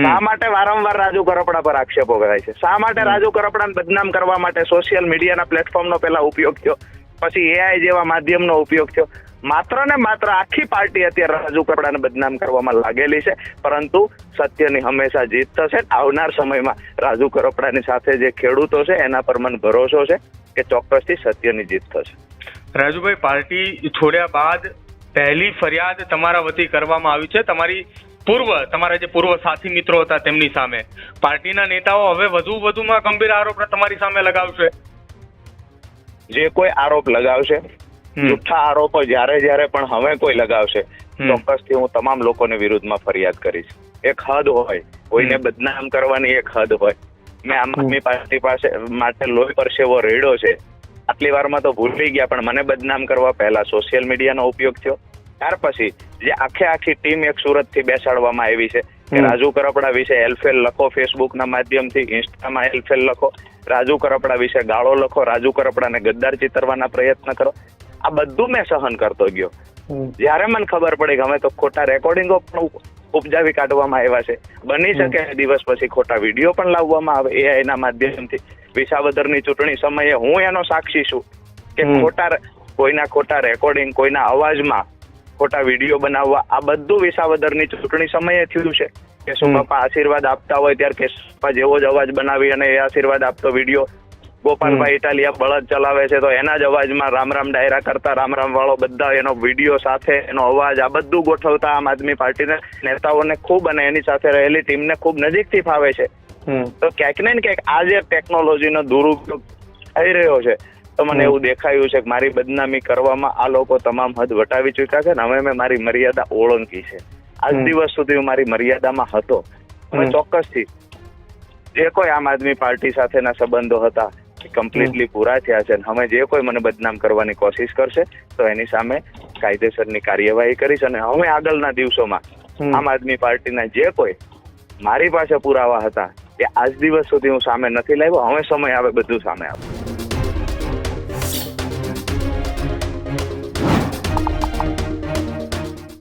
શા માટે વારંવાર રાજુ કરપડા પર આક્ષેપો કરાય છે? શા માટે રાજુ કરપડાને બદનામ કરવા માટે સોશિયલ મીડિયાના પ્લેટફોર્મનો પહેલા ઉપયોગ થયો, પછી એઆઈ જેવા માધ્યમનો ઉપયોગ થયો? માત્ર ને માત્ર આખી પાર્ટી અત્યારે રાજુ કરપડાને બદનામ કરવામાં લાગેલી છે, પરંતુ સત્યની હંમેશા જીત થશે. આવનાર સમયમાં રાજુ કરપડાની સાથે જે ખેડૂતો છે એના પર મને ભરોસો છે કે ચોક્કસથી સત્યની જીત થશે. રાજુભાઈ, પાર્ટી છોડ્યા બાદ પહેલી ફરિયાદ તમારા વતી કરવામાં આવી છે તમારા જે પૂર્વ સાથી મિત્રો હતા તેમની સામે. પાર્ટીના નેતાઓ હવે વધુમાં ગંભીર આરોપ તમારી સામે લગાવશે. જે કોઈ આરોપ લગાવશે, જૂઠા આરોપો જ્યારે પણ હવે કોઈ લગાવશે, ચોક્કસથી હું તમામ લોકોની વિરુદ્ધમાં ફરિયાદ કરીશ. એક હદ હોય, કોઈને બદનામ કરવાની એક હદ હોય. મેં આમ આદમી પાર્ટી માટે લોહી પરસેવો રેડ્યો છે. આટલી વારમાં તો ભૂલી ગયા, પણ મને બદનામ કરવા પહેલા સોશિયલ મીડિયાનો ઉપયોગ થયો. ત્યાર પછી જે આખી ટીમ એક સુરતથી બેસાડવામાં આવી છે કે રાજુ કરપડા વિશે એલફેલ લખો, ફેસબુકના માધ્યમથી, ઇન્સ્ટામાં એલફેલ લખો, રાજુ કરપડા વિશે ગાળો લખો, રાજુ કરપડાને ગદ્દાર ચિતરવાના પ્રયત્ન કરો. આ બધું મેં સહન કરતો ગયો. જયારે મને ખબર પડી કે હવે તો ખોટા રેકોર્ડિંગો પણ ઉપજાવી કાઢવામાં આવ્યા છે, બની શકે દિવસ પછી ખોટા વિડીયો પણ લાવવામાં આવે એઆઈ ના માધ્યમથી. વિસાવદરની ચૂંટણી સમયે હું એનો સાક્ષી છું કે કોઈના ખોટા રેકોર્ડિંગ, કોઈના અવાજમાં ખોટા વિડીયો બનાવવા, આ બધું વિસાવદરની ચૂંટણી સમયે થયું છે. કેશુબાપા આશીર્વાદ આપતા હોય ત્યારે કેશુબાપા જેવો જ અવાજ બનાવી અને એ આશીર્વાદ આપતો વિડીયો, ગોપાલભાઈ ઇટાલિયા બળદ ચલાવે છે તો એના જ અવાજમાં રામ રામ ડાયરા કરતા રામ રામ વાળો બધા એનો વિડીયો સાથે એનો અવાજ, આ બધું ગોઠવતા આમ આદમી પાર્ટીના નેતાઓને ખૂબ અને એની સાથે રહેલી ટીમને ખૂબ નજીકથી ફાવે છે. તો ક્યાંક ને ક્યાંક આ જે ટેકનોલોજીનો દુરુપયોગ થઈ રહ્યો છે, તો મને એવું દેખાયું છે કે મારી બદનામી કરવામાં આ લોકો તમામ હદ વટાવી ચૂક્યા છે ને હવે મેં મારી મર્યાદા ઓળંગી છે. આજ દિવસ સુધી હું મારી મર્યાદામાં હતો. હવે ચોક્કસથી જે કોઈ આમ આદમી પાર્ટી સાથેના સંબંધો હતા કમ્પ્લીટલી પૂરા થયા છે. હવે જે કોઈ મને બદનામ કરવાની કોશિશ કરશે તો એની સામે કાયદેસરની કાર્યવાહી કરીશ. અને હવે આગળના દિવસોમાં આમ આદમી પાર્ટીના જે કોઈ મારી પાસે પુરાવા હતા એ આજ દિવસ સુધી હું સામે નથી લાવ્યો. હવે સમય આવે બધું સામે આવે.